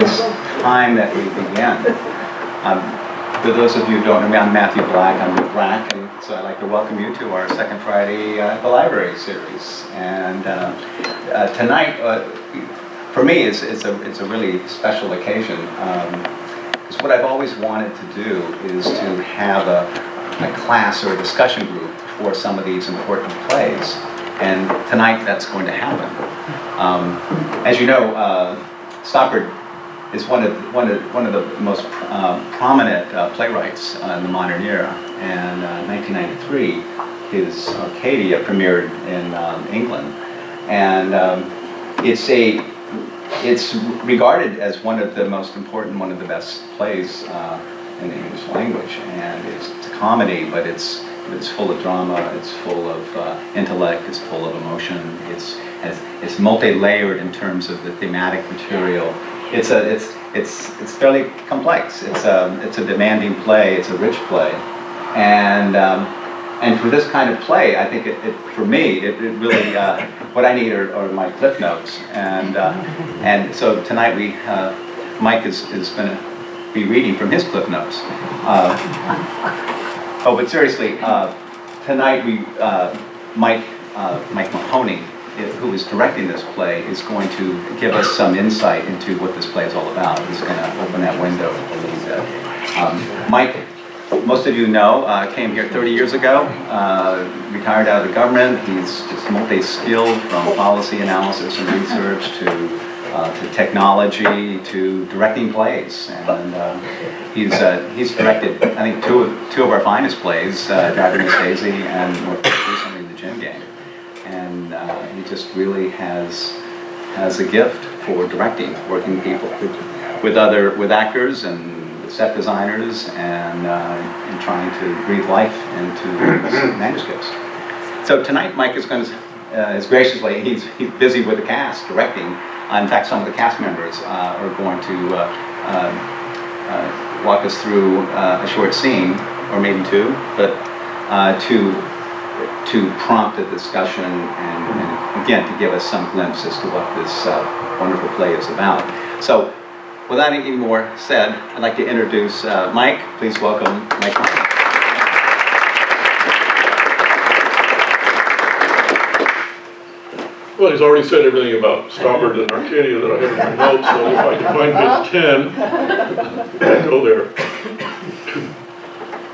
time that we began. For those of you who don't know me, I'm Matthew Black. I'm with Black, and so I'd like to welcome you to our second Friday at the Library series. And tonight, for me, it's a really special occasion. Because what I've always wanted to do is to have a class or a discussion group for some of these important plays. And tonight, that's going to happen. As you know, Stoppard is one of the most prominent playwrights in the modern era. And 1993, his Arcadia premiered in England, and it's regarded as one of the most important, one of the best plays in the English language. And it's a comedy, but it's full of drama. It's full of intellect. It's full of emotion. It's multi-layered in terms of the thematic material. It's fairly complex. It's a demanding play. It's a rich play, and for this kind of play, I think for me it really what I need are my cliff notes, and so tonight Mike is going to be reading from his cliff notes. But seriously, tonight Mike Mahoney, who is directing this play, is going to give us some insight into what this play is all about. He's going to open that window a little bit. Mike, most of you know, came here 30 years ago, retired out of the government. He's just multi-skilled, from policy analysis and research to technology to directing plays. And he's directed, I think, two of our finest plays, Driving Miss Daisy and more recently The Gym Game. And he just really has a gift for directing, working with actors and set designers, and trying to breathe life into his manuscripts. So tonight, Mike is going to, as graciously, he's busy with the cast directing. In fact, some of the cast members are going to walk us through a short scene, or maybe two, but to prompt a discussion and again to give us some glimpse as to what this wonderful play is about. So, without any more said, I'd like to introduce Mike. Please welcome Mike. Well, he's already said everything about Stoppard and Arcadia that I have in my notes, so if I can find page 10, go there.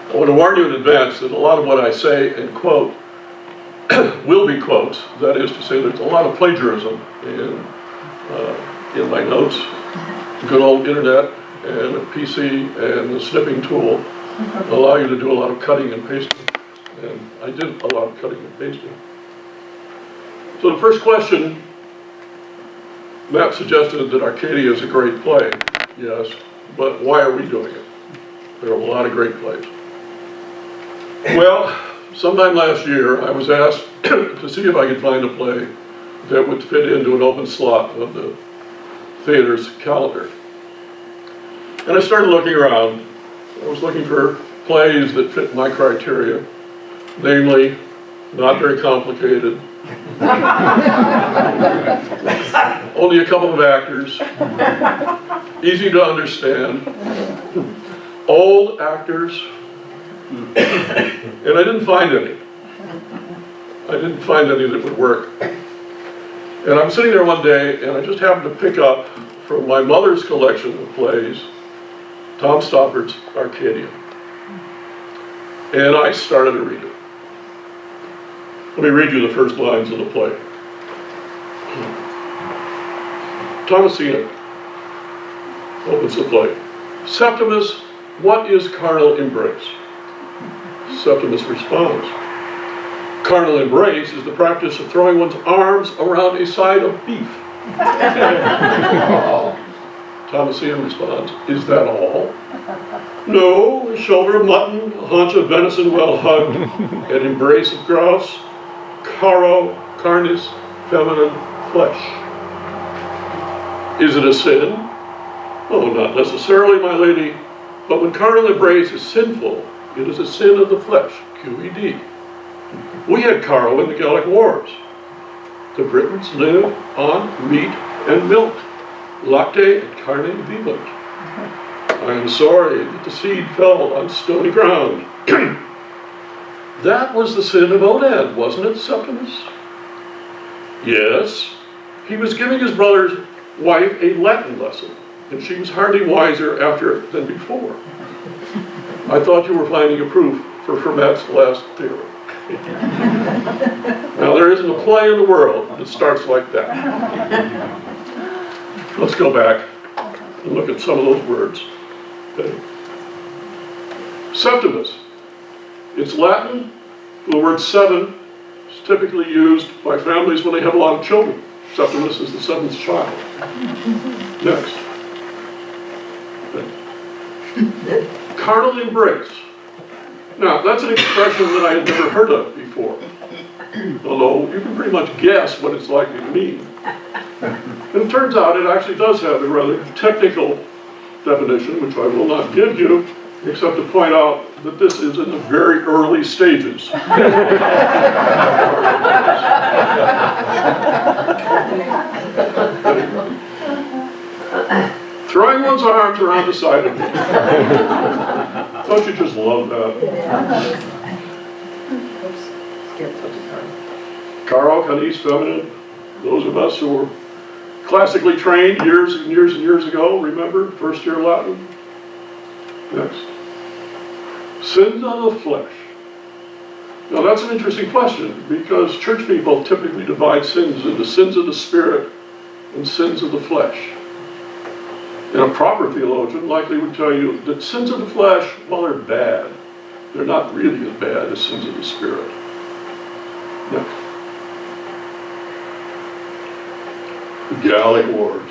I want to warn you in advance that a lot of what I say and quote will be quotes. That is to say, there's a lot of plagiarism in my notes. Good old internet and a PC and the snipping tool allow you to do a lot of cutting and pasting. And I did a lot of cutting and pasting. So the first question, Matt suggested that Arcadia is a great play. Yes, but why are we doing it? There are a lot of great plays. Well, sometime last year, I was asked to see if I could find a play that would fit into an open slot of the theater's calendar. And I started looking around. I was looking for plays that fit my criteria, namely, not very complicated, only a couple of actors, easy to understand, old actors, and I didn't find any. I didn't find any that would work. And I'm sitting there one day, and I just happened to pick up from my mother's collection of plays, Tom Stoppard's Arcadia. And I started to read it. Let me read you the first lines of the play. Cena opens the play. Septimus, what is carnal embrace? Septimus responds, carnal embrace is the practice of throwing one's arms around a side of beef. Cena responds, is that all? No, a shoulder of mutton, a haunch of venison well hugged, an embrace of grouse, caro, carnis, feminine flesh. Is it a sin? Oh, not necessarily, my lady, but when carnal embrace is sinful, it is a sin of the flesh, QED. We had caro in the Gallic Wars. The Britons live on meat and milk. Lacte et carne vivat. I am sorry that the seed fell on stony ground. That was the sin of Onan, wasn't it, Septimus? Yes. He was giving his brother's wife a Latin lesson, and she was hardly wiser after it than before. I thought you were finding a proof for Fermat's last theorem. Now, there isn't a play in the world that starts like that. Let's go back and look at some of those words. Okay. Septimus. It's Latin. The word seven is typically used by families when they have a lot of children. Septimus is the seventh child. Next. Okay. Carnal embrace. Now, that's an expression that I had never heard of before, although you can pretty much guess what it's likely to mean. And it turns out it actually does have a rather technical definition, which I will not give you, except to point out that this is in the very early stages. Throwing one's arms around the side of it. Don't you just love that? Caro, canis, feminine. Those of us who were classically trained years and years and years ago, remember, first year Latin? Next. Sins of the flesh. Now that's an interesting question, because church people typically divide sins into sins of the spirit and sins of the flesh. And a proper theologian likely would tell you that sins of the flesh, while they're bad, they're not really as bad as sins of the spirit. Next. The Gallic Wars.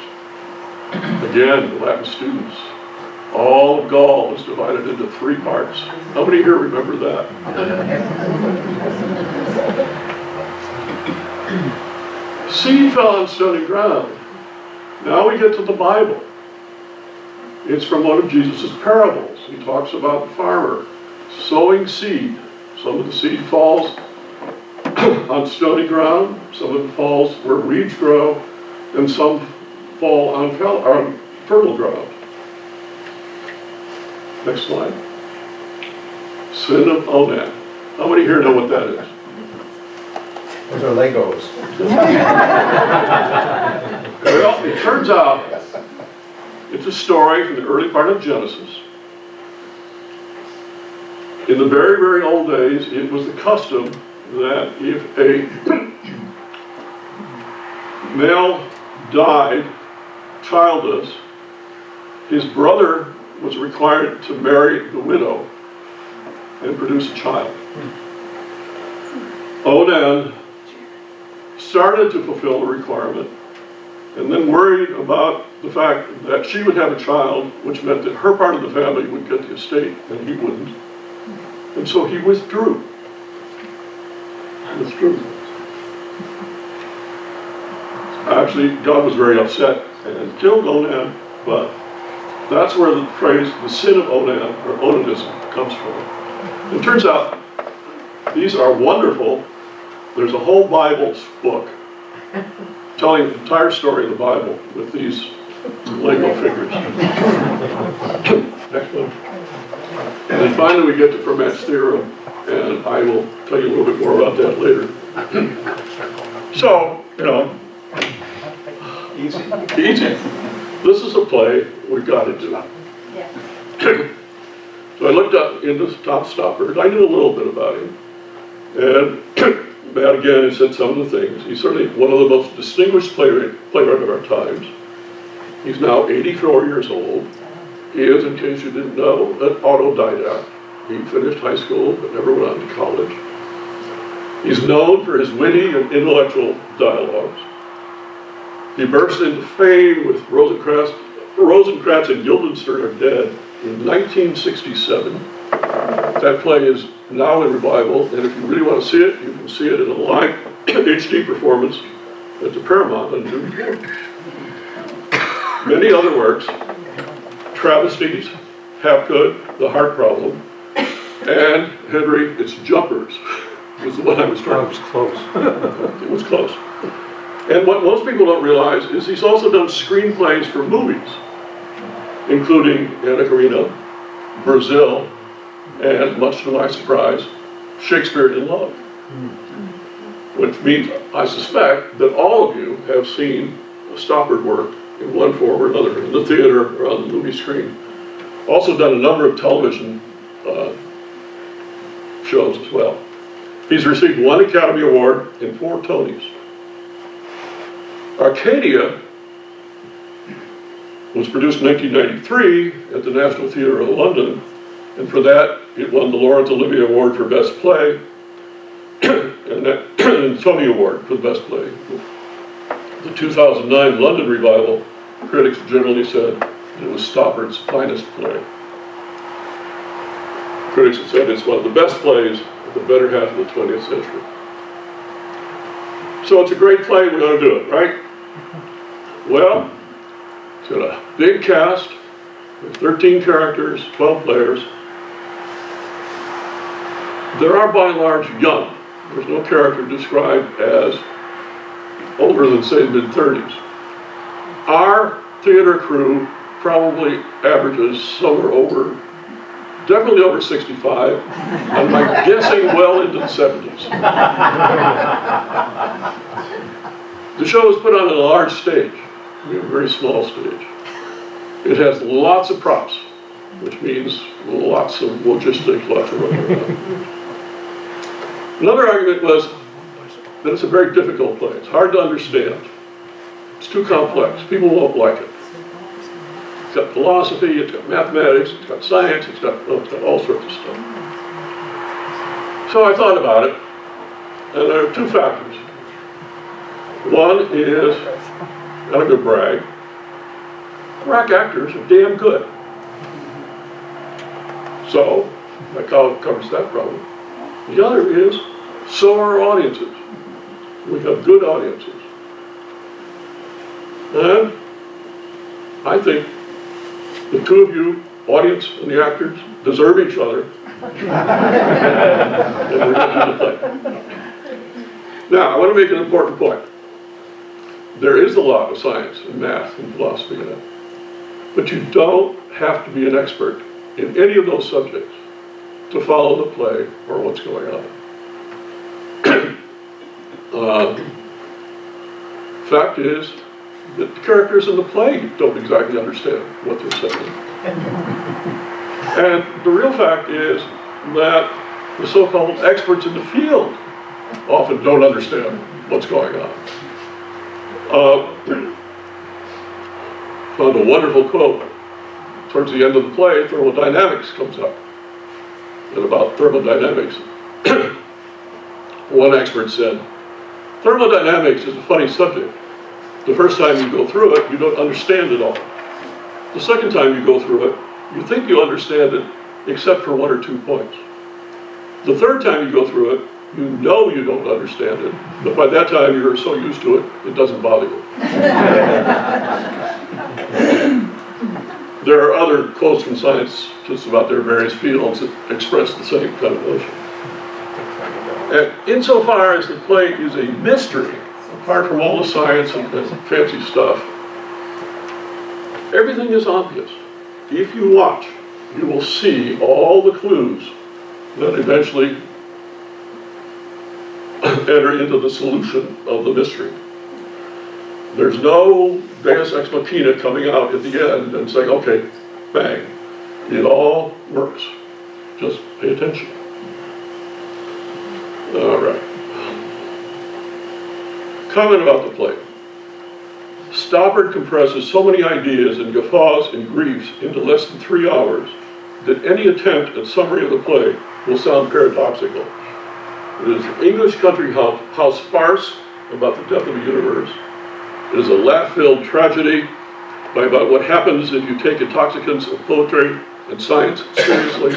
Again, the Latin students. All of Gaul is divided into 3 parts. How many here remember that? Seed fell on stony ground. Now we get to the Bible. It's from one of Jesus' parables. He talks about the farmer sowing seed. Some of the seed falls on stony ground, some of it falls where reeds grow, and some fall on fertile ground. Next slide. Sin of Onan. How many here know what that is? Those are Legos. Well, it turns out it's a story from the early part of Genesis. In the very, very old days, it was the custom that if a male died childless, his brother was required to marry the widow and produce a child. Onan started to fulfill the requirement and then worried about the fact that she would have a child, which meant that her part of the family would get the estate and he wouldn't. And so he withdrew. Actually, God was very upset and killed Onan, but that's where the phrase, the sin of Onan, or onanism, comes from. It turns out, these are wonderful. There's a whole Bible book telling the entire story of the Bible with these Lego figures. Next one. And then finally we get to Fermat's theorem, and I will tell you a little bit more about that later. So, Easy. easy. This is a play we've got to do. Yeah. So I looked up into Tom Stoppard. I knew a little bit about him. And Matt again has said some of the things. He's certainly one of the most distinguished playwright of our times. He's now 84 years old. He is, in case you didn't know, an autodidact. He finished high school but never went on to college. He's known for his witty and intellectual dialogues. He burst into fame with Rosencrantz and Guildenstern Are Dead in 1967. That play is now in revival, and if you really want to see it, you can see it in a live HD performance at the Paramount on June 4th. Many other works, Travesties, Hapgood, The Heart Problem, and Henry, it's Jumpers, was the one I was trying to. That was close. It was close. And what most people don't realize is he's also done screenplays for movies, including Anna Karenina, Brazil, and much to my surprise, Shakespeare in Love. Which means, I suspect, that all of you have seen Stoppard work in one form or another, in the theater or on the movie screen. Also done a number of television shows as well. He's received 1 Academy Award and 4 Tonys. Arcadia was produced in 1993 at the National Theatre of London, and for that it won the Laurence Olivier Award for Best Play and the Tony Award for the Best Play. The 2009 London revival, critics generally said it was Stoppard's finest play. Critics have said it's one of the best plays of the better half of the 20th century. So it's a great play, we ought to do it, right? Well, it's got a big cast, with 13 characters, 12 players. There are by and large young. There's no character described as older than, say, mid-30s. Our theater crew probably averages somewhere over, definitely over 65, and I'm guessing well into the 70s. The show is put on a large stage. We have a very small stage. It has lots of props, which means lots of logistics, lots of running around. Another argument was that it's a very difficult play. It's hard to understand. It's too complex. People won't like it. It's got philosophy, it's got mathematics, it's got science, it's got all sorts of stuff. So I thought about it, and there are 2 factors. One is, I'm not gonna brag, rock actors are damn good. So, that covers that problem. The other is, so are audiences. We have good audiences. And I think the 2 of you, audience and the actors, deserve each other. And we're going to do the play. Now, I want to make an important point. There is a lot of science and math and philosophy in it. But you don't have to be an expert in any of those subjects to follow the play or what's going on. Fact is that the characters in the play don't exactly understand what they're saying. And the real fact is that the so-called experts in the field often don't understand what's going on. Found a wonderful quote. Towards the end of the play, thermodynamics comes up. And about thermodynamics, one expert said, thermodynamics is a funny subject. The first time you go through it, you don't understand it all. The second time you go through it, you think you understand it, except for 1 or 2 points. The third time you go through it, you know you don't understand it, but by that time you're so used to it, it doesn't bother you. There are other quotes from scientists about their various fields that express the same kind of notion. And insofar as the play is a mystery, apart from all the science and fancy stuff, everything is obvious. If you watch, you will see all the clues that eventually enter into the solution of the mystery. There's no deus ex machina coming out at the end and saying, okay, bang. It all works. Just pay attention. All right. Comment about the play. Stoppard compresses so many ideas and guffaws and griefs into less than 3 hours that any attempt at summary of the play will sound paradoxical. It is an English country house farce about the death of the universe. It is a laugh-filled tragedy about what happens if you take intoxicants of poetry and science seriously.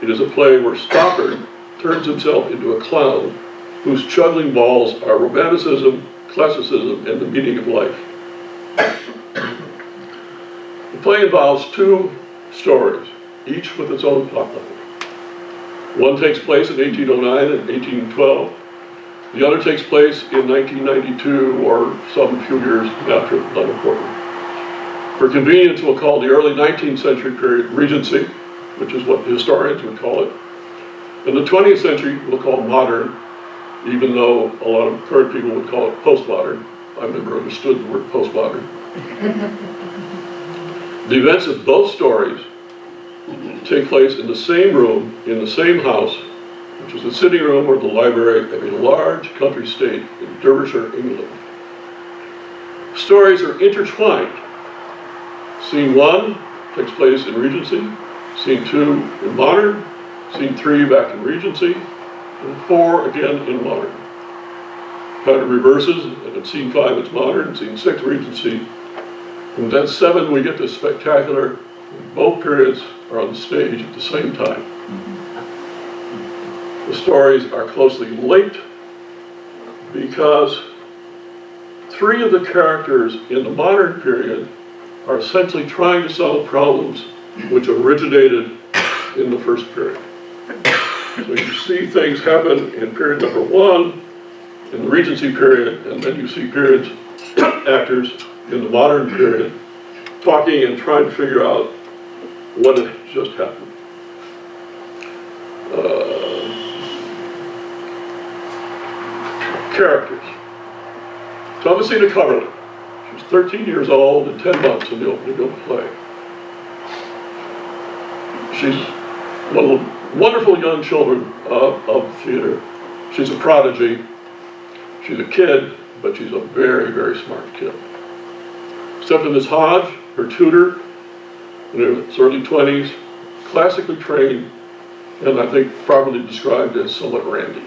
It is a play where Stoppard turns himself into a clown whose juggling balls are romanticism, classicism, and the meaning of life. The play involves 2 stories, each with its own plot line. One takes place in 1809 and 1812, The other takes place in 1992 or some few years after, not important. For convenience, we'll call the early 19th century period Regency, which is what historians would call it. And the 20th century we'll call modern, even though a lot of current people would call it postmodern. I've never understood the word postmodern. The events of both stories take place in the same room, in the same house, which is the sitting room or the library of a large country estate in Derbyshire, England. Stories are intertwined. Scene 1 takes place in Regency, Scene 2 in modern, Scene 3 back in Regency, and 4 again in modern. Pattern reverses, and in Scene 5 it's modern, Scene 6 Regency, and then 7 we get this spectacular, both periods are on the stage at the same time. The stories are closely linked because 3 of the characters in the modern period are essentially trying to solve problems which originated in the first period. So you see things happen in period number 1, in the Regency period, and then you see actors in the modern period talking and trying to figure out what had just happened. Characters. Thomasina Coverley. She was 13 years old and 10 months in the opening of the play. She's one of the wonderful young children of theater. She's a prodigy. She's a kid, but she's a very, very smart kid. Septimus Hodge, her tutor, in his early 20s, classically trained, and I think properly described as somewhat randy.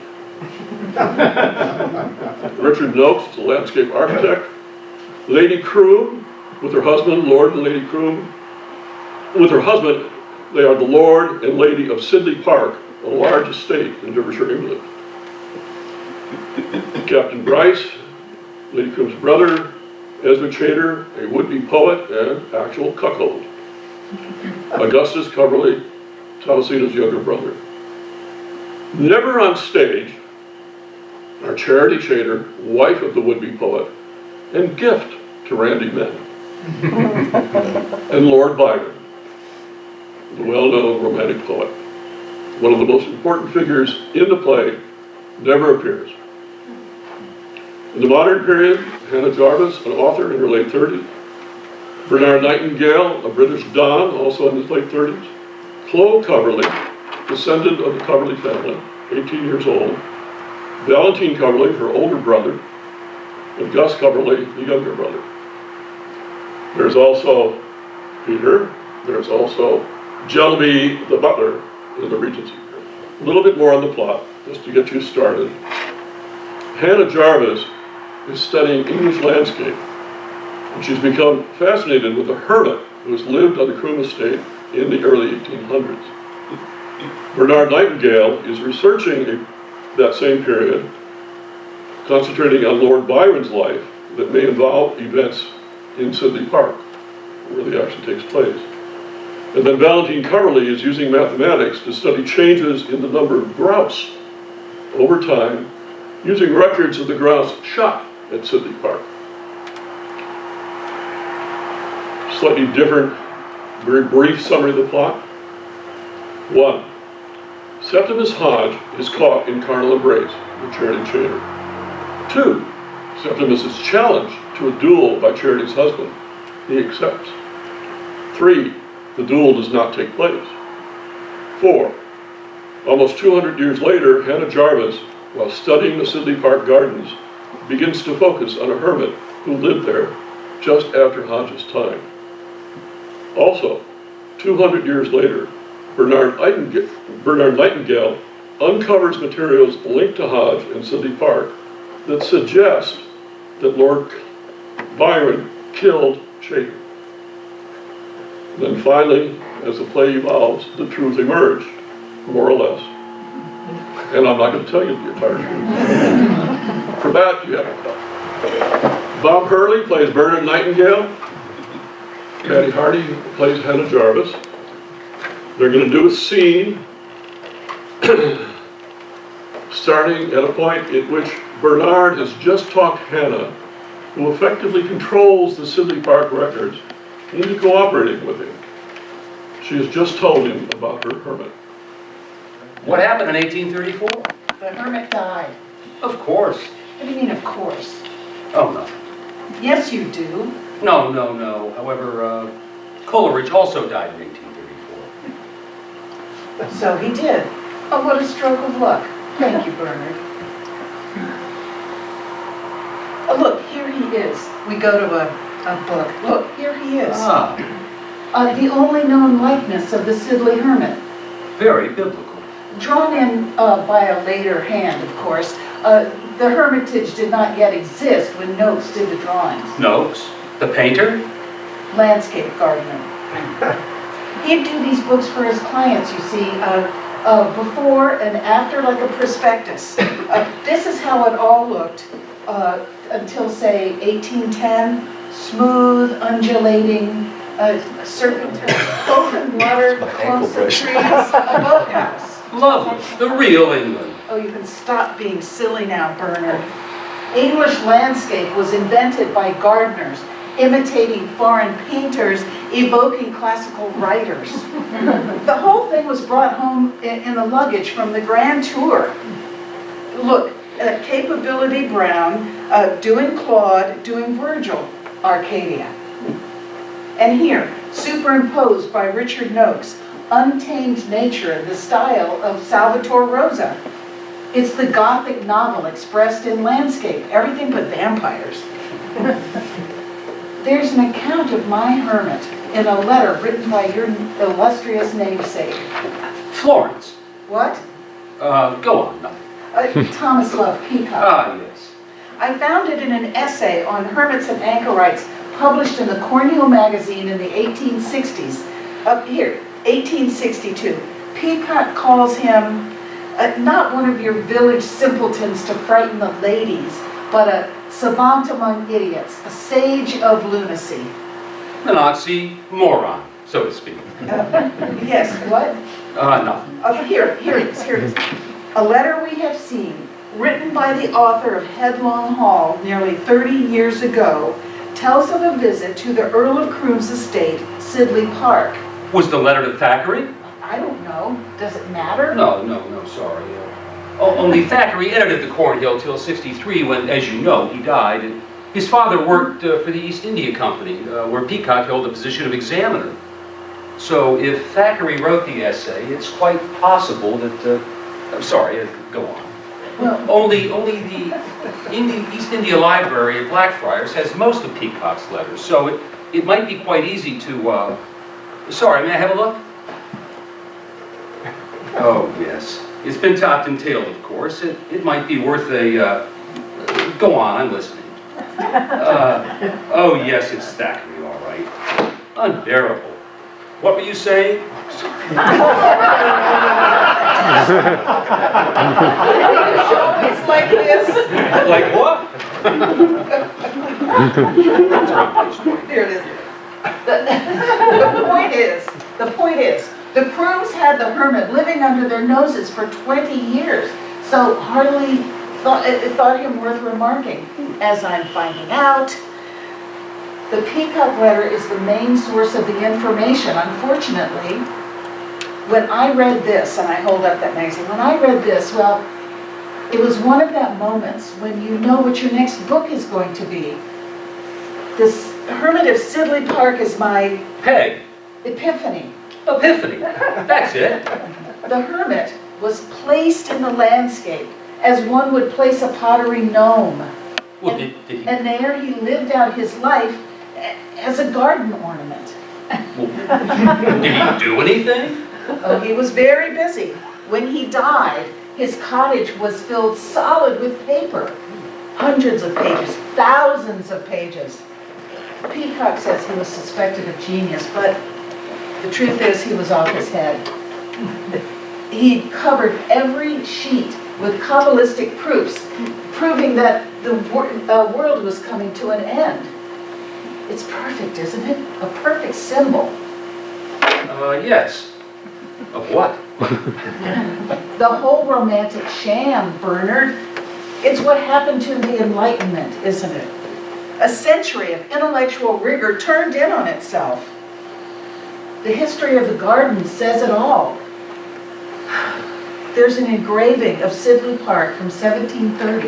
Richard Noakes is a landscape architect. Lady Croom, with her husband, Lord and Lady Croom. With her husband, they are the Lord and Lady of Sibley Park, a large estate in Derbyshire, England. Captain Bryce, Lady Croom's brother, Ezra Chater, a would-be poet and actual cuckold. Augustus Coverley, Thomasina's younger brother. Never on stage are Charity Chater, wife of the would-be poet, and gift to Randy Men. And Lord Byron, the well-known romantic poet. One of the most important figures in the play, never appears. In the modern period, Hannah Jarvis, an author in her late 30s. Bernard Nightingale, a British Don, also in his late 30s. Chloe Coverley, descendant of the Coverley family, 18 years old. Valentine Coverley, her older brother. And Gus Coverley, the younger brother. There's also Peter. There's also Jelby, the butler, in the Regency period. A little bit more on the plot, just to get you started. Hannah Jarvis is studying English landscape, and she's become fascinated with a hermit who has lived on the Croom estate in the early 1800s. Bernard Nightingale is researching that same period, concentrating on Lord Byron's life that may involve events in Sibley Park, where the action takes place. And then Valentine Coverley is using mathematics to study changes in the number of grouse over time, using records of the grouse shot at Sibley Park. Slightly different, very brief summary of the plot. 1. Septimus Hodge is caught in carnal embrace with Charity Chater. 2. Septimus is challenged to a duel by Charity's husband. He accepts. 3. The duel does not take place. 4. Almost 200 years later, Hannah Jarvis, while studying the Sibley Park gardens, begins to focus on a hermit who lived there just after Hodge's time. Also, 200 years later, Bernard Nightingale uncovers materials linked to Hodge in Sibley Park that suggest that Lord Byron killed Chater. Then finally, as the play evolves, the truth emerged, more or less. And I'm not going to tell you the entire truth. For that, you have to come. Bob Hurley plays Bernard Nightingale. Patty Hardy plays Hannah Jarvis. They're going to do a scene starting at a point at which Bernard has just talked Hannah, who effectively controls the Sibley Park records, into cooperating with him. She has just told him about her hermit. What happened in 1834? The hermit died. Of course. What do you mean, of course? Oh, no. Yes, you do. No, no, no. However, Coleridge also died in 1834. So he did. Oh, what a stroke of luck. Thank you, Bernard. Oh, look, here he is. We go to a book. Look, here he is. Ah, The only known likeness of the Sibley hermit. very biblical. Drawn in by a later hand, of course. The hermitage did not yet exist when Noakes did the drawings. Noakes, the painter? Landscape gardener. He'd do these books for his clients, you see, before and after, like a prospectus. This is how it all looked until, say, 1810. Smooth, undulating, serpentine, open water, clumps of trees, a boathouse. Lovely. The real England. Oh, you can stop being silly now, Bernard. English landscape was invented by gardeners, imitating foreign painters, evoking classical writers. The whole thing was brought home in the luggage from the Grand Tour. Look, Capability Brown, doing Claude, doing Virgil, Arcadia. And here, superimposed by Richard Noakes, untamed nature in the style of Salvator Rosa. It's the Gothic novel expressed in landscape, everything but vampires. There's an account of my hermit in a letter written by your illustrious namesake. Florence. What? Go on. No. Thomas Love Peacock. Ah, yes. I found it in an essay on hermits and anchorites published in the Cornhill magazine in the 1860s. Up here, 1862. Peacock calls him not one of your village simpletons to frighten the ladies, but a savant among idiots, a sage of lunacy. An oxymoron, so to speak. Yes, what? Nothing. Here it is. A letter we have seen, written by the author of Headlong Hall nearly 30 years ago, tells of a visit to the Earl of Croom's estate, Sibley Park. Was the letter to Thackeray? I don't know. Does it matter? No, sorry. Only Thackeray edited the Cornhill till '63 when, as you know, he died. And his father worked for the East India Company, where Peacock held the position of examiner. So if Thackeray wrote the essay, it's quite possible that... I'm sorry, go on. Well, Only the East India Library at Blackfriars has most of Peacock's letters, so it might be quite easy to... Sorry, may I have a look? Oh, yes. It's been topped and tailed, of course. It might be worth a... Go on, I'm listening. Oh, yes, it's Thackeray, all right. Unbearable. What were you saying? it's like this. Like what? There it is. The point is, the Crooms had the hermit living under their noses for 20 years, so hardly thought him worth remarking. As I'm finding out, the Peacock letter is the main source of the information. Unfortunately, when I read this, and I hold up that magazine, when I read this, well, it was one of that moments when you know what your next book is going to be. This Hermit of Sibley Park is my... Peg. Epiphany. Epiphany. That's it. The hermit was placed in the landscape as one would place a pottery gnome. Well, did he... And there he lived out his life as a garden ornament. Well, did he do anything? Oh, he was very busy. When he died, his cottage was filled solid with paper. Hundreds of pages, thousands of pages. Peacock says he was suspected of genius, but the truth is he was off his head. He covered every sheet with Kabbalistic proofs, proving that the world was coming to an end. It's perfect, isn't it? A perfect symbol. Yes. Of what? The whole romantic sham, Bernard. It's what happened to the Enlightenment, isn't it? A century of intellectual rigor turned in on itself. The history of the garden says it all. There's an engraving of Sibley Park from 1730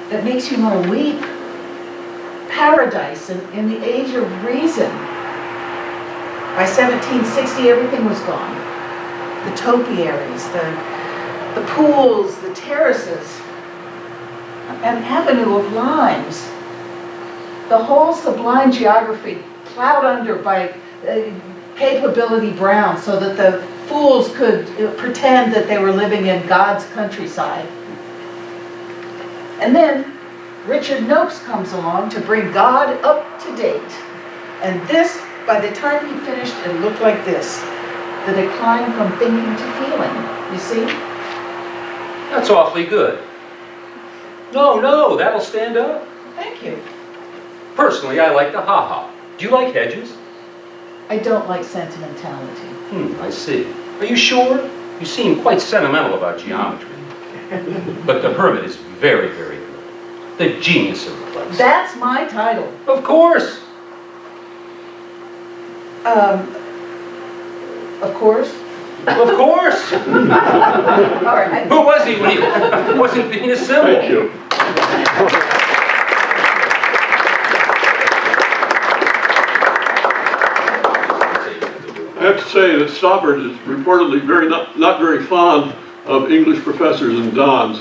that makes you want to weep. Paradise in the age of reason. By 1760, everything was gone. The topiaries, the pools, the terraces, an avenue of limes. The whole sublime geography plowed under by capability brown so that the fools could pretend that they were living in God's countryside. And then Richard Noakes comes along to bring God up to date. And this, by the time he finished, it looked like this. The decline from thinking to feeling, you see? That's awfully good. No, that'll stand up. Thank you. Personally, I like the ha-ha. Do you like hedges? I don't like sentimentality. I see. Are you sure? You seem quite sentimental about geometry. But the Hermit is very, very good. The genius of the place. That's my title. Of course. Of course. Of course. All right. Who was he when he wasn't being a symbol? Thank you. I have to say that Stoppard is reportedly not very fond of English professors and dons,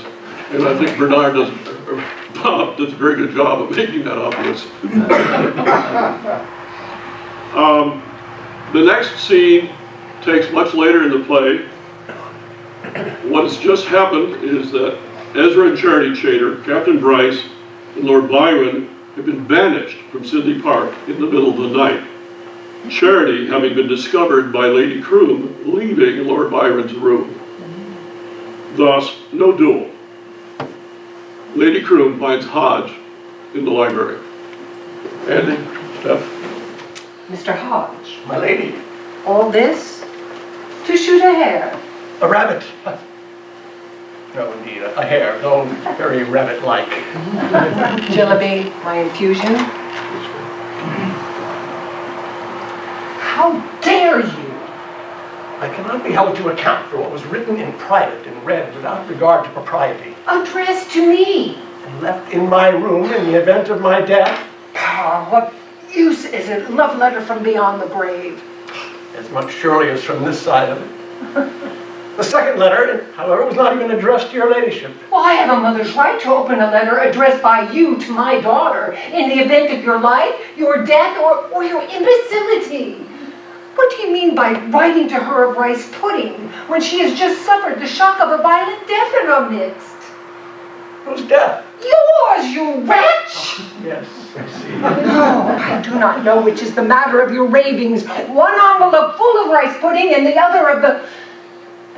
and I think Bob does a very good job of making that obvious. The next scene takes much later in the play. What has just happened is that Ezra and Charity Chater, Captain Bryce, and Lord Byron have been banished from Sibley Park in the middle of the night. Charity having been discovered by Lady Croom leaving Lord Byron's room. Thus, no duel. Lady Croom finds Hodge in the library. Andy, Steph? Mr. Hodge, My lady, all this to shoot a hare? a rabbit. No, indeed, a hare, though very rabbit-like. Jillaby, my infusion? How dare you? I cannot be held to account for what was written in private and read without regard to propriety, Addressed to me. and left in my room in the event of my death. Ah, what use is it? Love letter from beyond the grave. As much surely as from this side of it. The second letter, however, was not even addressed to your ladyship. Well, I have a mother's right to open a letter addressed by you to my daughter in the event of your life, your death, or your imbecility. What do you mean by writing to her of rice pudding when she has just suffered the shock of a violent death in our midst? Whose death? Yours, you wretch! Yes, I see. No, I do not know which is the matter of your ravings. One envelope full of rice pudding and the other of the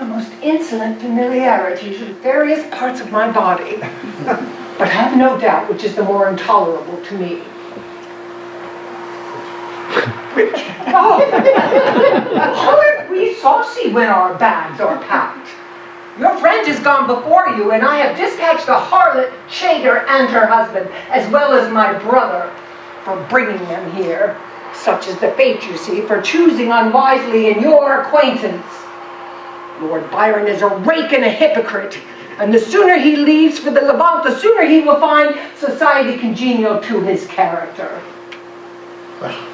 most insolent familiarities with various parts of my body. But have no doubt which is the more intolerable to me. Which? Oh, aren't we saucy when our bags are packed? Your friend has gone before you, and I have dispatched the harlot, Chater, and her husband, as well as my brother, for bringing them here. Such is the fate, you see, for choosing unwisely in your acquaintance. Lord Byron is a rake and a hypocrite, and the sooner he leaves for the Levant, the sooner he will find society congenial to his character. Well,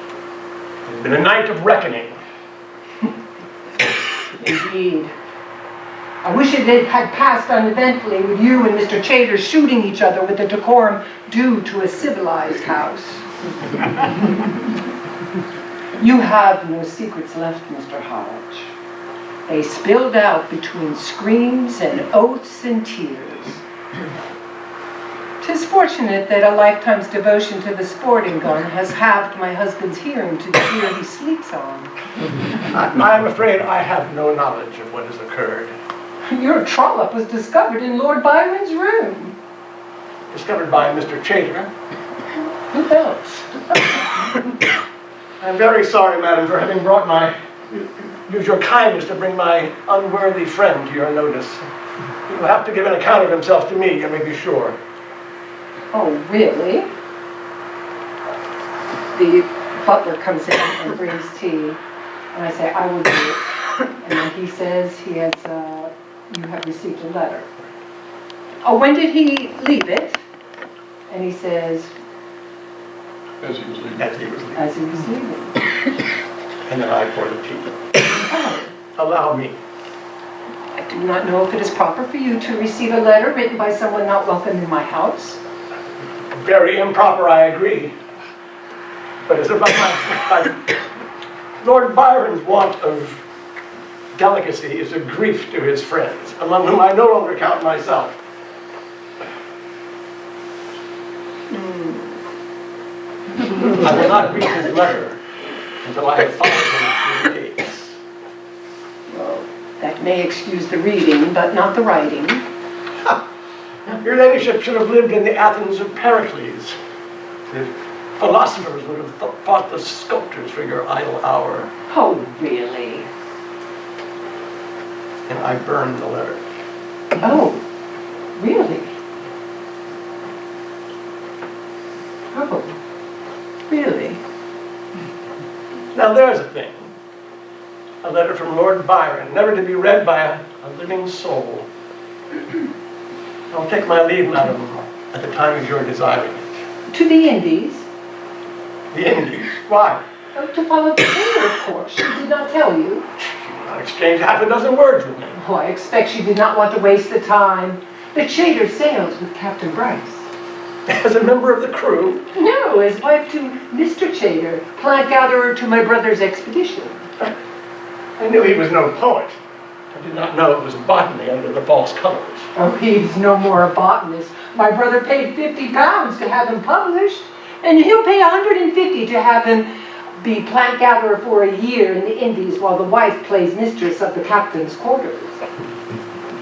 it's been a night of reckoning. Indeed. I wish it had passed uneventfully with you and Mr. Chater shooting each other with the decorum due to a civilized house. You have no secrets left, Mr. Hodge. They spilled out between screams and oaths and tears. 'Tis fortunate that a lifetime's devotion to the sporting gun has halved my husband's hearing to the ear he sleeps on. I am afraid I have no knowledge of what has occurred. Your trollop was discovered in Lord Byron's room. Discovered by Mr. Chater. Who else? I'm very sorry, madam, for having brought use your kindness to bring my unworthy friend to your notice. He will have to give an account of himself to me, you may be sure. Oh, really? The butler comes in and brings tea, and I say, I will do it. And then he says he has, you have received a letter. Oh, when did he leave it? And he says, As he was leaving. As he was leaving. as he was leaving. And then I pour the tea. Oh, Allow me. I do not know if it is proper for you to receive a letter written by someone not welcome in my house. Very improper, I agree. But it's about my Lord Byron's want of delicacy is a grief to his friends, among whom I no longer count myself. I will not read his letter until I have followed him through the gates. Well, that may excuse the reading, but not the writing. Your ladyship should have lived in the Athens of Pericles. The philosophers would have fought the sculptors for your idle hour. Oh, really? And I burned the letter. Oh, really? Oh, really? Now there's a thing. A letter from Lord Byron, never to be read by a living soul. I'll take my leave, madam, at the time of your desiring it. To the Indies? The Indies. Why? Oh, to follow the Cena, of course. She did not tell you. I'll exchange half a dozen words with me. Oh, I expect she did not want to waste the time. The Chater sails with Captain Bryce. As a member of the crew, No, as wife to Mr. Chater, plant gatherer to my brother's expedition. I knew he was no poet. I did not know it was botany under the false colors. Oh, he's no more a botanist. My brother paid £50 to have him published, and he'll pay $150 to have him be plant gatherer for a year in the Indies while the wife plays mistress of the captain's quarters.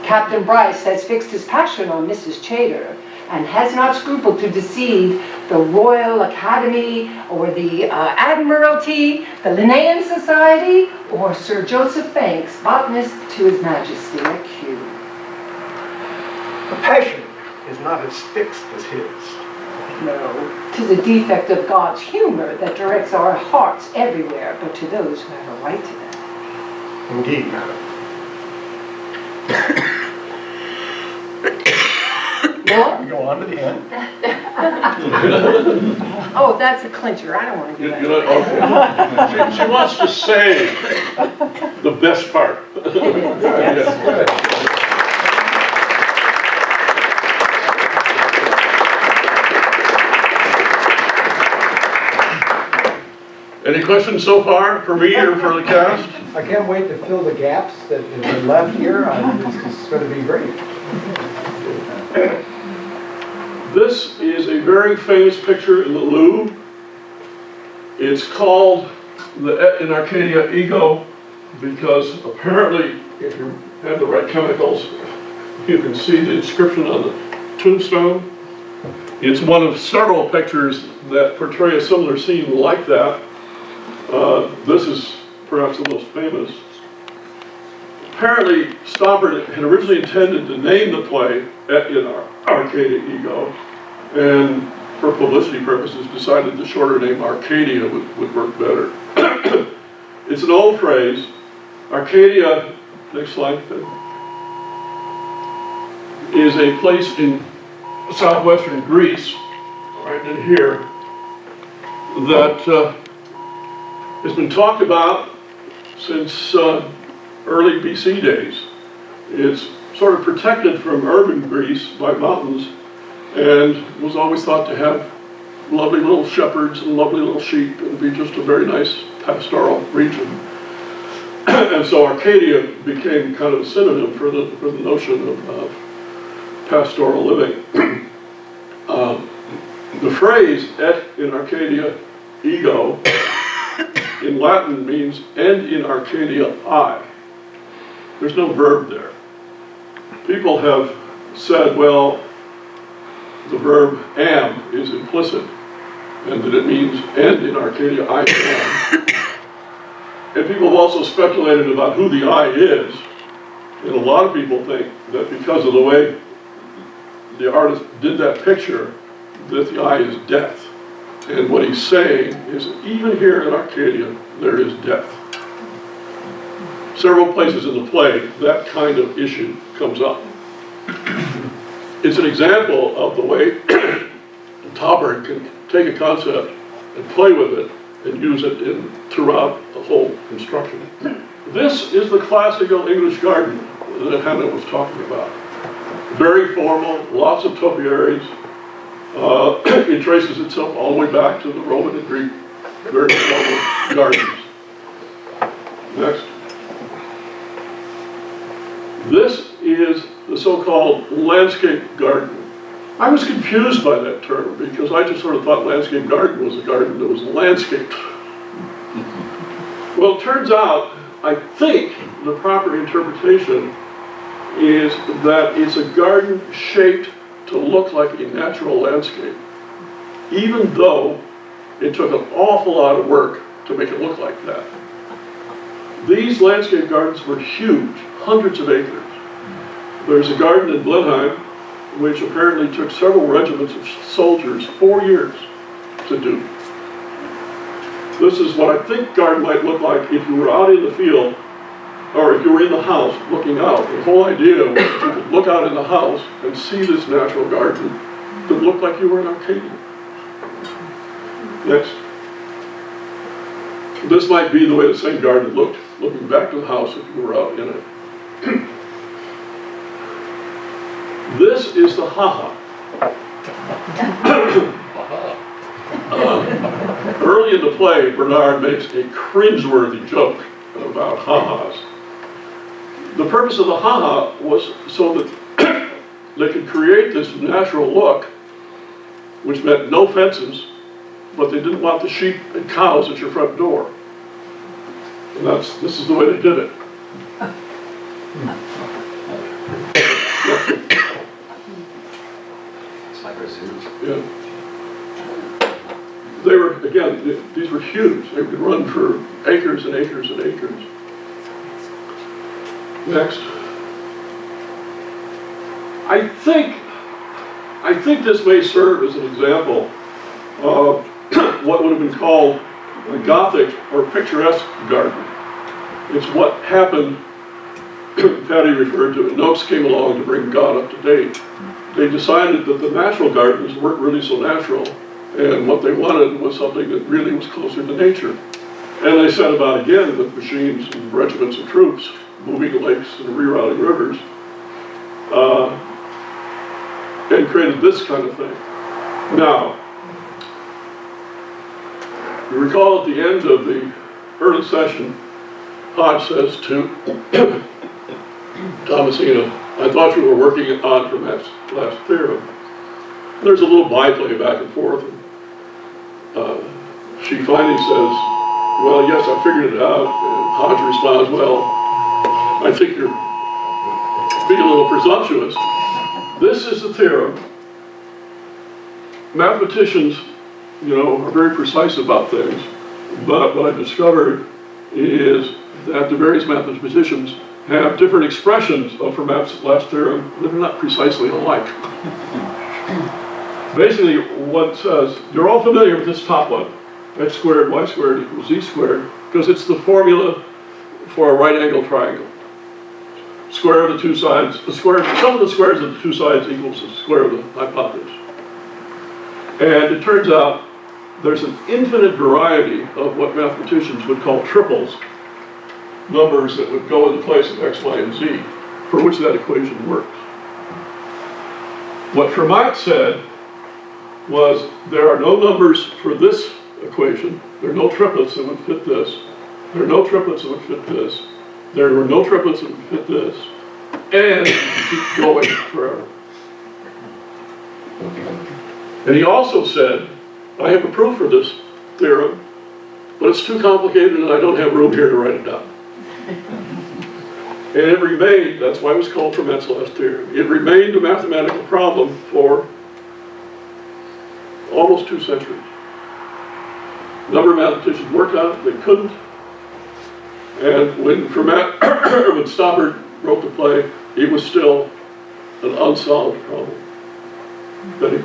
Captain Bryce has fixed his passion on Mrs. Chater and has not scrupled to deceive the Royal Academy or the Admiralty, the Linnean Society, or Sir Joseph Banks, botanist to His Majesty at Kew. The passion is not as fixed as his. No, 'tis a defect of God's humor that directs our hearts everywhere, but to those who have a right to them. Indeed, madam. What? Go on to the end. Oh, that's a clincher. I don't want to do that. Okay. She wants to say the best part. Any questions so far for me or for the cast? I can't wait to fill the gaps that have been left here. This is going to be great. This is a very famous picture in the Louvre. It's called the in Arcadia Ego because apparently if you have the right chemicals, you can see the inscription on the tombstone. It's one of several pictures that portray a similar scene like that. This is perhaps the most famous. Apparently, Stoppard had originally intended to name the play in Arcadia Ego, and for publicity purposes decided the shorter name Arcadia would work better. It's an old phrase. Arcadia, next slide, is a place in southwestern Greece, right in here, that has been talked about since early BC days. It's sort of protected from urban Greece by mountains and was always thought to have lovely little shepherds and lovely little sheep and be just a very nice pastoral region. And so Arcadia became kind of a synonym for the notion of pastoral living. The phrase "et in Arcadia ego" in Latin means "and in Arcadia I." There's no verb there. People have said, well, the verb "am" is implicit, and that it means "and in Arcadia I am." And people have also speculated about who the I is, and a lot of people think that because of the way the artist did that picture, that the eye is death. And what he's saying is that even here in Arcadia, there is death. Several places in the play, that kind of issue comes up. It's an example of the way Tauber can take a concept and play with it and use it throughout the whole construction. This is the classical English garden that Hannah was talking about. Very formal, lots of topiaries. It traces itself all the way back to the Roman and Greek very formal gardens. Next. This is the so-called landscape garden. I was confused by that term because I just sort of thought landscape garden was a garden that was landscaped. Well, it turns out, I think the proper interpretation is that it's a garden shaped to look like a natural landscape, even though it took an awful lot of work to make it look like that. These landscape gardens were huge, hundreds of acres. There's a garden in Blenheim, which apparently took several regiments of soldiers 4 years to do. This is what I think garden might look like if you were out in the field, or if you were in the house looking out. The whole idea was that you could look out in the house and see this natural garden that looked like you were in Arcadia. Next. This might be the way the same garden looked, looking back to the house if you were out in it. This is the ha-ha. Early in the play, Bernard makes a cringeworthy joke about ha-has. The purpose of the ha-ha was so that they could create this natural look, which meant no fences, but they didn't want the sheep and cows at your front door. And this is the way they did it. It's like our zoos. Yeah. They were, again, these were huge. They could run for acres and acres and acres. Next. I think this may serve as an example of what would have been called a Gothic or Picturesque garden. It's what happened, Patty referred to it, Noakes came along to bring God up to date. They decided that the natural gardens weren't really so natural, and what they wanted was something that really was closer to nature. And they set about again with machines and regiments of troops, moving lakes and rerouting rivers, and created this kind of thing. Now, you recall at the end of the early session, Hodge says to Thomasina, I thought you were working on Hermit's last theorem. There's a little byplay back and forth. She finally says, well, yes, I figured it out. And Hodge responds, well, I think you're being a little presumptuous. This is the theorem. Mathematicians, are very precise about things, but what I discovered is that the various mathematicians have different expressions of Fermat's last theorem that are not precisely alike. Basically, what it says, you're all familiar with this top one, x squared, y squared equals z squared, because it's the formula for a right angle triangle. Square of the two sides, sum of the squares of the two sides equals the square of the hypotenuse. And it turns out there's an infinite variety of what mathematicians would call triples, numbers that would go in the place of x, y, and z, for which that equation works. What Fermat said was there are no numbers for this equation, there are no triplets that would fit this, there are no triplets that would fit this, there were no triplets that would fit this, and you keep going forever. And he also said, I have a proof for this theorem, but it's too complicated and I don't have room here to write it down. And it remained, that's why it was called Fermat's last theorem, it remained a mathematical problem for almost 2 centuries. A number of mathematicians worked on it, they couldn't. And when Fermat, when Stoppard wrote the play, it was still an unsolved problem. Betty?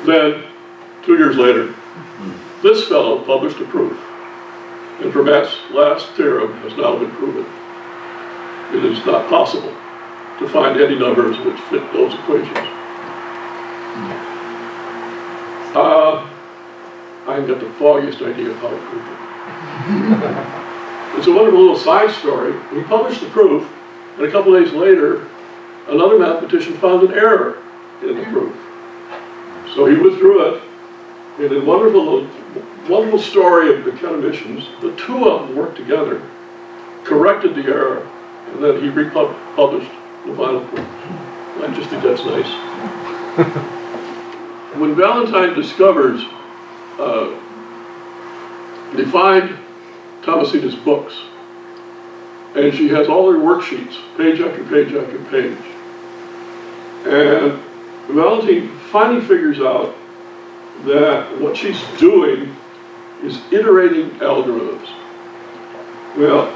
Then, 2 years later, this fellow published a proof. And Fermat's last theorem has now been proven. It is not possible to find any numbers which fit those equations. I haven't got the foggiest idea of how to prove it. It's a wonderful little side story. He published the proof, and a couple days later, another mathematician found an error in the proof. So he withdrew it, and in wonderful story of academicians, the two of them worked together, corrected the error, and then he republished the final proof. I just think that's nice. When Valentine discovers, they find Thomasina's books, and she has all her worksheets, page after page after page. And Valentine finally figures out that what she's doing is iterating algorithms. Well,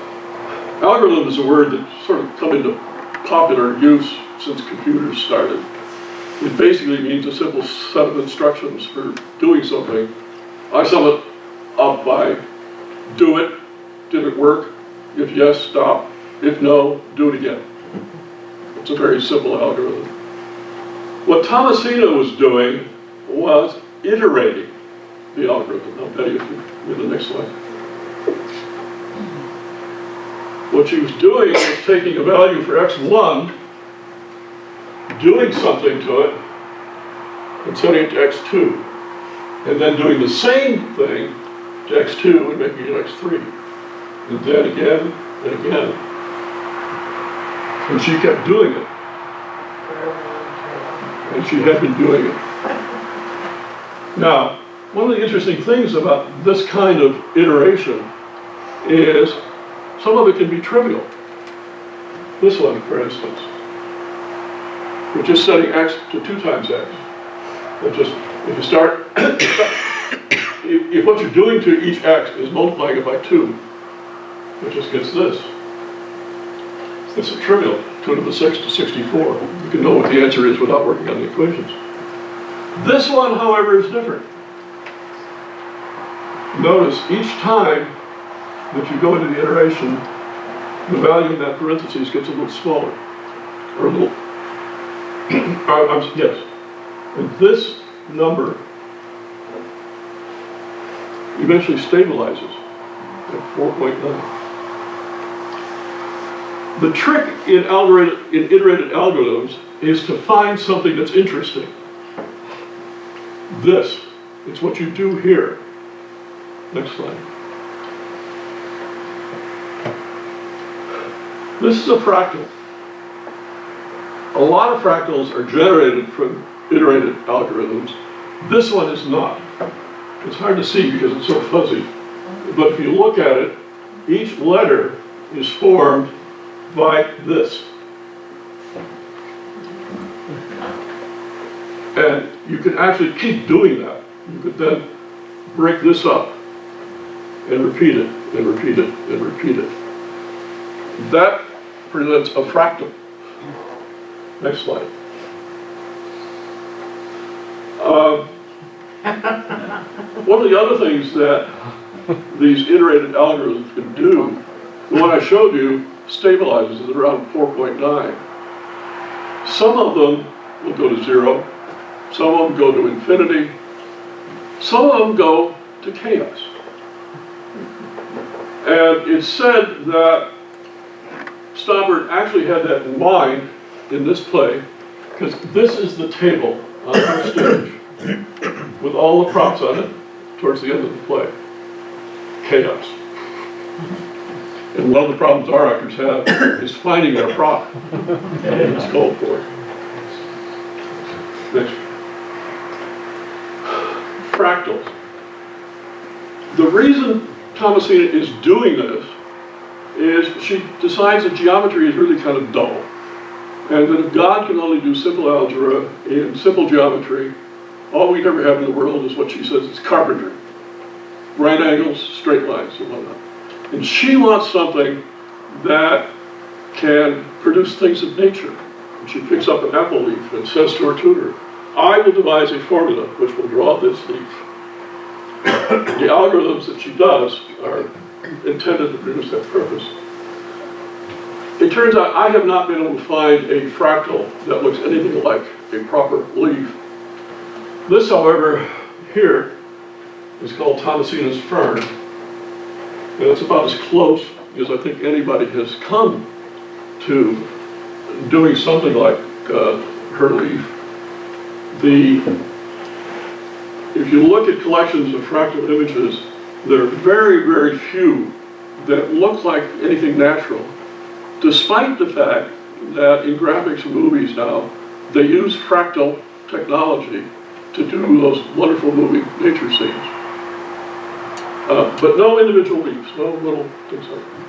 algorithm is a word that's sort of come into popular use since computers started. It basically means a simple set of instructions for doing something. I sum it up by do it, did it work? If yes, stop. If no, do it again. It's a very simple algorithm. What Thomasina was doing was iterating the algorithm. I'll tell you in the next slide. What she was doing was taking a value for x1, doing something to it, and setting it to x2, and then doing the same thing to x2 and making it x3, and then again and again. And she kept doing it. And she had been doing it. Now, one of the interesting things about this kind of iteration is some of it can be trivial. This one, for instance. We're just setting x to 2 times x. But just, if you start, if what you're doing to each x is multiplying it by 2, it just gets this. It's a trivial, 2 to the 6 to 64. You can know what the answer is without working on the equations. This one, however, is different. Notice each time that you go into the iteration, the value in that parentheses gets a little smaller, or a little, yes. And this number eventually stabilizes at 4.9. The trick in iterated algorithms is to find something that's interesting. This, it's what you do here. Next slide. This is a fractal. A lot of fractals are generated from iterated algorithms. This one is not. It's hard to see because it's so fuzzy. But if you look at it, each letter is formed by this. And you can actually keep doing that. You could then break this up and repeat it, and repeat it, and repeat it. That presents a fractal. Next slide. One of the other things that these iterated algorithms can do, the one I showed you stabilizes at around 4.9. Some of them will go to 0, some of them go to infinity, some of them go to chaos. And it's said that Stoppard actually had that in mind in this play, because this is the table on her stage with all the props on it towards the end of the play. Chaos. And one of the problems our actors have is finding our prop. It's called for. Next. Fractals. The reason Thomasina is doing this is she decides that geometry is really kind of dull. And that if God can only do simple algebra and simple geometry, all we'd ever have in the world is what she says is carpentry. Right angles, straight lines, and whatnot. And she wants something that can produce things of nature. And she picks up an apple leaf and says to her tutor, I will devise a formula which will draw this leaf. The algorithms that she does are intended to produce that purpose. It turns out I have not been able to find a fractal that looks anything like a proper leaf. This, however, here is called Thomasina's Fern. And it's about as close as I think anybody has come to doing something like her leaf. If you look at collections of fractal images, there are very, very few that look like anything natural, despite the fact that in graphics and movies now, they use fractal technology to do those wonderful moving nature scenes. But no individual leaves, no little things like that.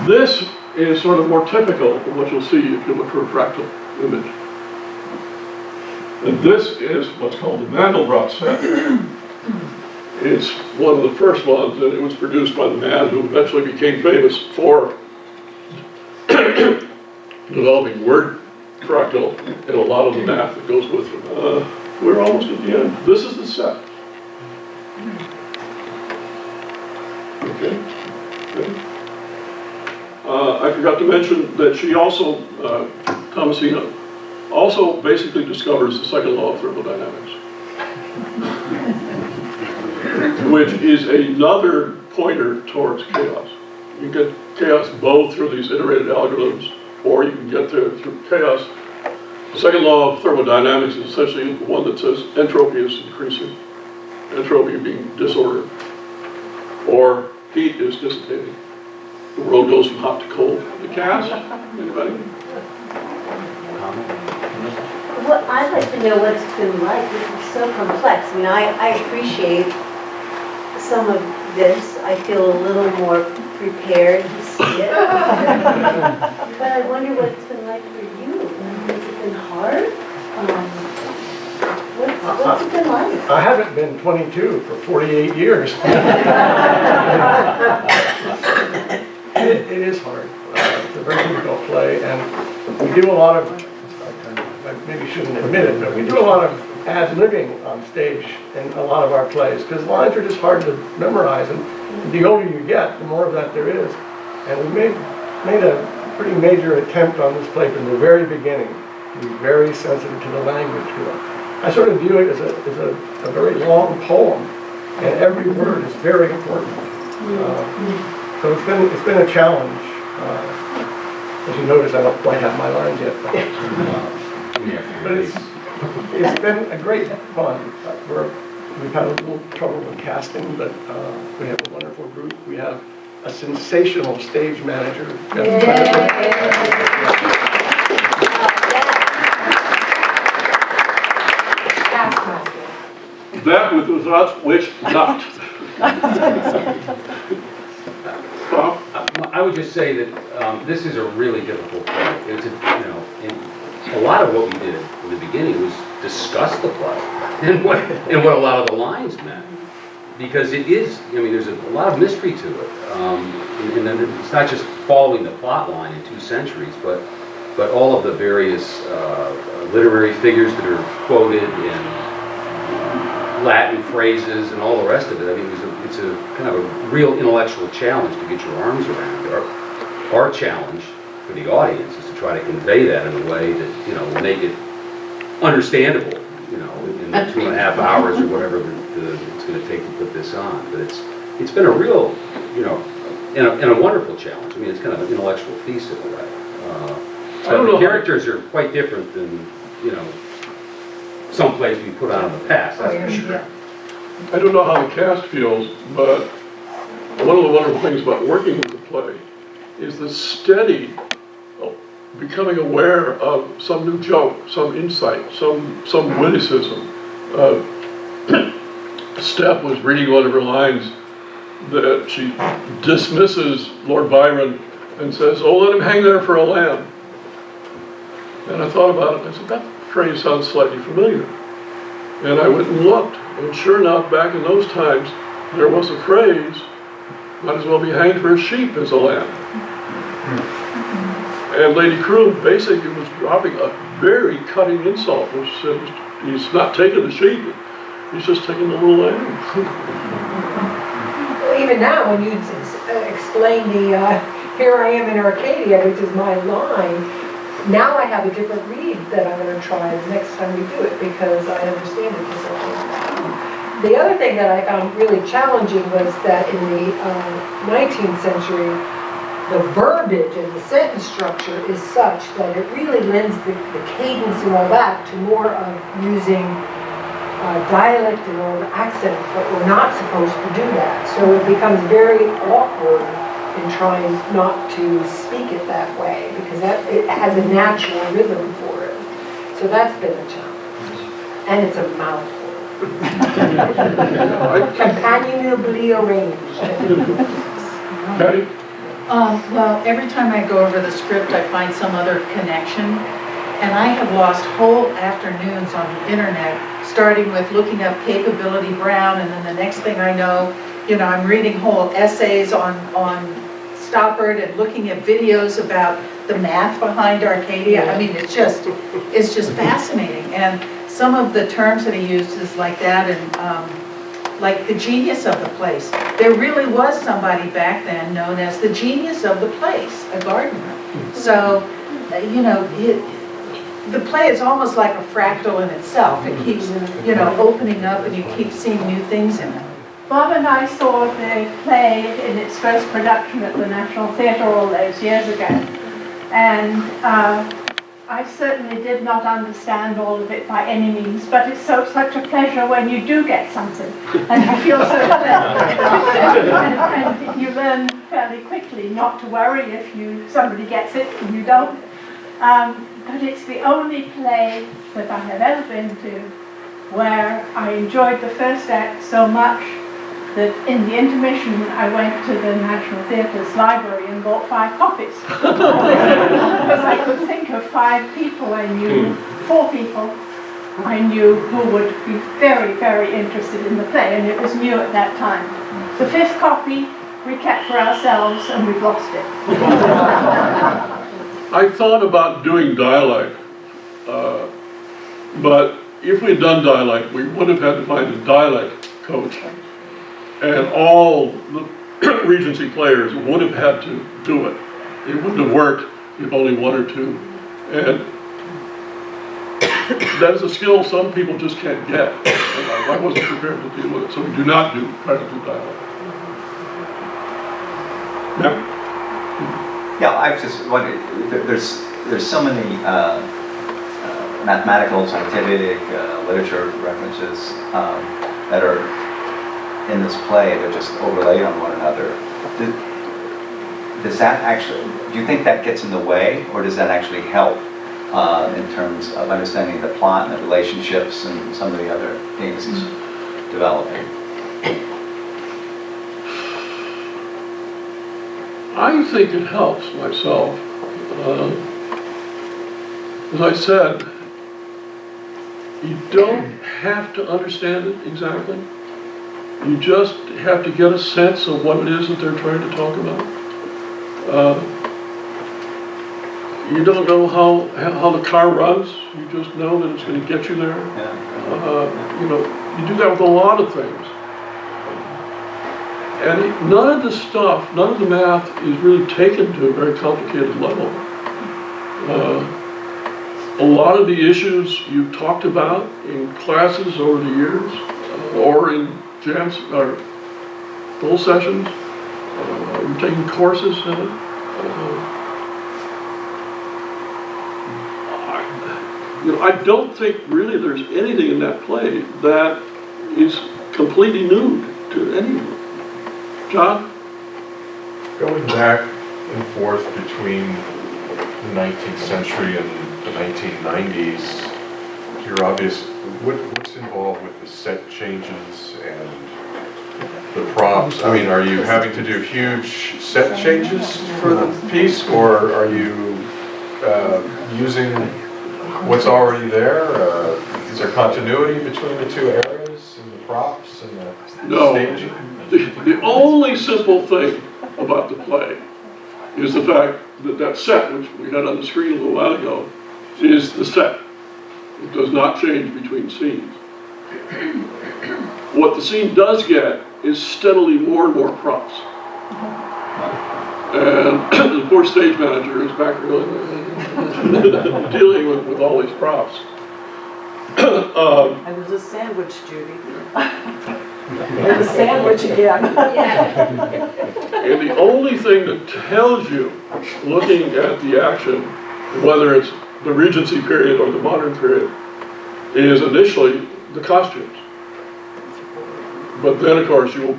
This is sort of more typical of what you'll see if you look for a fractal image. And this is what's called the Mandelbrot set. It's one of the first ones, and it was produced by the man who eventually became famous for developing word fractal and a lot of the math that goes with it. We're almost at the end. This is the set. Okay. I forgot to mention that she also, Thomasina, also basically discovers the second law of thermodynamics, which is another pointer towards chaos. You can get chaos both through these iterative algorithms, or you can get there through chaos. The second law of thermodynamics is essentially the one that says entropy is increasing, entropy being disorder, or heat is dissipating. The world goes from hot to cold. The cast? Anybody? Well, I'd like to know what it's been like. This is so complex. I mean, I appreciate some of this. I feel a little more prepared to see it. But I wonder what it's been like for you. Has it been hard? What's it been like? I haven't been 22 for 48 years. It is hard. It's a very difficult play, and we do a lot of, I maybe shouldn't admit it, but we do a lot of ad-libbing on stage in a lot of our plays, because lines are just hard to memorize, and the older you get, the more of that there is. And we made a pretty major attempt on this play from the very beginning to be very sensitive to the language. I sort of view it as a very long poem, and every word is very important. So it's been a challenge. As you notice, I don't quite have my lines yet. But it's been a great fun. We've had a little trouble with casting, but we have a wonderful group. We have a sensational stage manager. That without which not. I would just say that this is a really difficult play. It's a lot of what we did in the beginning was discuss the play and what a lot of the lines meant, because it is. I mean, there's a lot of mystery to it, and then it's not just following the plot line in 2 centuries, but all of the various literary figures that are quoted and Latin phrases and all the rest of it. I mean, it's a kind of a real intellectual challenge to get your arms around. Our challenge for the audience is to try to convey that in a way that, will make it understandable, in the 2.5 hours or whatever it's going to take to put this on. But it's been a real, and a wonderful challenge. I mean, it's kind of an intellectual feast in a way. But the characters are quite different than, some plays we put on in the past, that's for sure. I don't know how the cast feels, but one of the wonderful things about working with the play is the steady becoming aware of some new joke, some insight, some witticism. Steph was reading one of her lines that she dismisses Lord Byron and says, "Oh, let him hang there for a lamb." And I thought about it, and I said, that phrase sounds slightly familiar. And I went and looked, and sure enough, back in those times, there was a phrase, might as well be hanged for a sheep as a lamb. And Lady Croom basically was dropping a very cutting insult. He's not taking the sheet, he's just taking the little lamb. Even now, when you explain the, here I am in Arcadia, which is my line, now I have a different read that I'm going to try the next time we do it because I understand it differently. The other thing that I found really challenging was that in the 19th century, the verbiage and the sentence structure is such that it really lends the cadence and all that to more of using dialect and all the accent, but we're not supposed to do that. So it becomes very awkward in trying not to speak it that way because it has a natural rhythm for it. So that's been a challenge. And it's a mouthful. Companionably arranged. Patty? Well, every time I go over the script, I find some other connection. And I have lost whole afternoons on the internet, starting with looking up Capability Brown, and then the next thing I know, I'm reading whole essays on Stoppard and looking at videos about the math behind Arcadia. I mean, it's just fascinating. And some of the terms that he uses like that, and like the genius of the place. There really was somebody back then known as the genius of the place, a gardener. So, the play is almost like a fractal in itself. It keeps, opening up and you keep seeing new things in it. Bob and I saw the play in its first production at the National Theatre all those years ago. And I certainly did not understand all of it by any means, but it's such a pleasure when you do get something. And you feel so clever. and you learn fairly quickly not to worry if somebody gets it and you don't. But it's the only play that I have ever been to where I enjoyed the first act so much that in the intermission I went to the National Theatre's library and bought 5 copies. Because I could think of 5 people I knew, 4 people I knew who would be very, very interested in the play, and it was new at that time. The 5th copy we kept for ourselves and we've lost it. I thought about doing dialect, but if we'd done dialect, we would have had to find a dialect coach. And all the Regency players would have had to do it. It wouldn't have worked if only 1 or 2. And that is a skill some people just can't get. And I wasn't prepared to deal with it, so we do not try to do dialect. Yeah. Yeah, I've just wondered, there's so many mathematical, scientific, literature references that are in this play that just overlay on one another. Does that actually, do you think that gets in the way, or does that actually help in terms of understanding the plot and the relationships and some of the other things he's developing? I think it helps myself. As I said, you don't have to understand it exactly. You just have to get a sense of what it is that they're trying to talk about. You don't know how the car runs, you just know that it's going to get you there. You do that with a lot of things. And none of the stuff, none of the math is really taken to a very complicated level. A lot of the issues you've talked about in classes over the years, or in jams or full sessions, you're taking courses in it. I don't think really there's anything in that play that is completely new to anyone. John? Going back and forth between the 19th century and the 1990s, what's involved with the set changes and the props? I mean, are you having to do huge set changes for the piece, or are you using what's already there? Is there continuity between the 2 areas and the props and the staging? The only simple thing about the play is the fact that that set, which we had on the screen a little while ago, is the set. It does not change between scenes. What the scene does get is steadily more and more props. And the poor stage manager is back dealing with all these props. I was a sandwich, Judy. There's a sandwich again. And the only thing that tells you, looking at the action, whether it's the Regency period or the modern period, is initially the costumes. But then, of course, you'll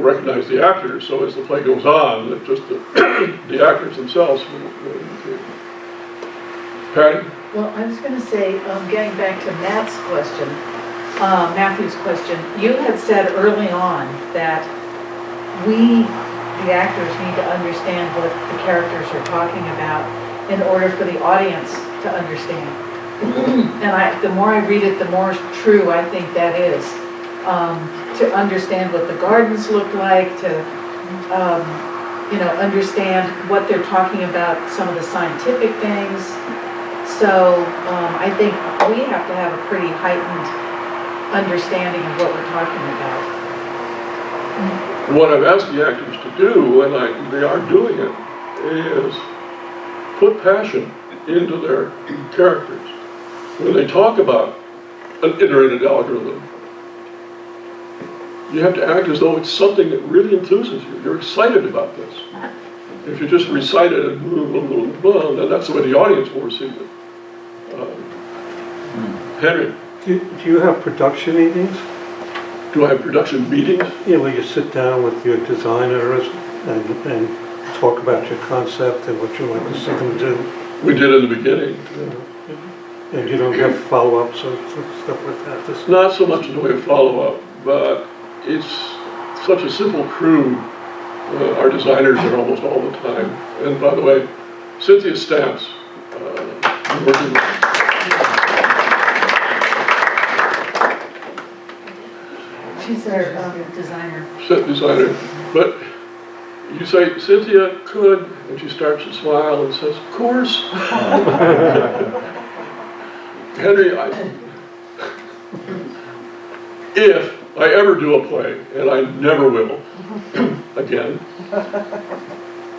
recognize the actors, so as the play goes on, that just the actors themselves will indicate. Patty? Well, I was going to say, getting back to Matthew's question, you had said early on that we, the actors, need to understand what the characters are talking about in order for the audience to understand. And the more I read it, the more true I think that is. To understand what the gardens look like, to understand what they're talking about, some of the scientific things. So I think we have to have a pretty heightened understanding of what we're talking about. What I've asked the actors to do, and they are doing it, is put passion into their characters. When they talk about an iterative algorithm, you have to act as though it's something that really enthuses you. You're excited about this. If you just recite it and blah, blah, blah, blah, then that's the way the audience will receive it. Henry? Do you have production meetings? Do I have production meetings? Yeah, where you sit down with your designers and talk about your concept and what you like to see them do? We did in the beginning. And you don't have follow-ups or stuff like that? It's not so much in the way of follow-up, but it's such a simple crew. Our designers are almost all the time. And by the way, Cynthia Stamps, working with She's our designer. set designer. But you say, Cynthia could, and she starts to smile and says, of course. Henry, if I ever do a play, and I never will, again,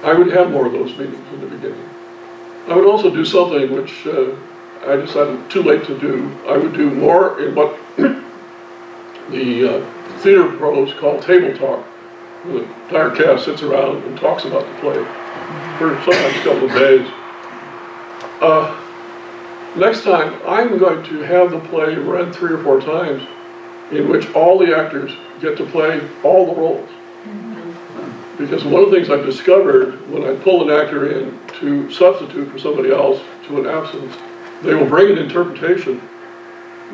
I would have more of those meetings in the beginning. I would also do something which I decided too late to do. I would do more in what the theater pros call table talk. The entire cast sits around and talks about the play for sometimes a couple of days. Next time, I'm going to have the play read 3 or 4 times in which all the actors get to play all the roles. Because one of the things I've discovered when I pull an actor in to substitute for somebody else to an absence, they will bring an interpretation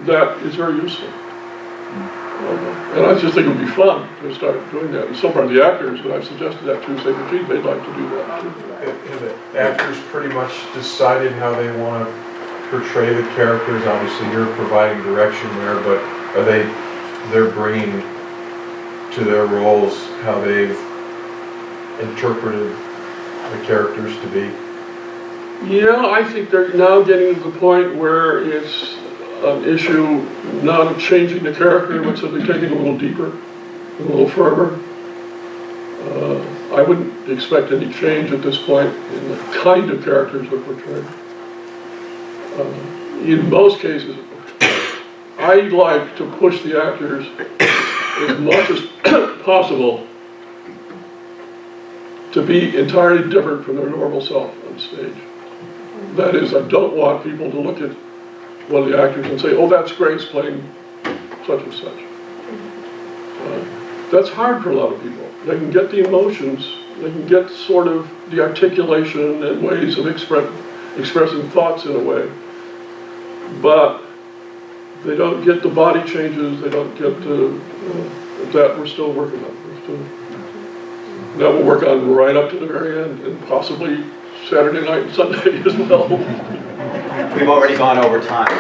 that is very useful. And I just think it would be fun to start doing that. And so far the actors that I've suggested that to say, gee, they'd like to do that too. Have the actors pretty much decided how they want to portray the characters? Obviously you're providing direction there, but are they're bringing to their roles how they've interpreted the characters to be? Yeah, I think they're now getting to the point where it's an issue not of changing the character, but simply taking it a little deeper, a little firmer. I wouldn't expect any change at this point in the kind of characters they're portraying. In most cases, I like to push the actors as much as possible to be entirely different from their normal self on stage. That is, I don't want people to look at one of the actors and say, oh, that's Grace playing such and such. That's hard for a lot of people. They can get the emotions, they can get sort of the articulation and ways of expressing thoughts in a way, but they don't get the body changes, they don't get that we're still working on. That we'll work on right up to the very end, and possibly Saturday night and Sunday as well. We've already gone over time.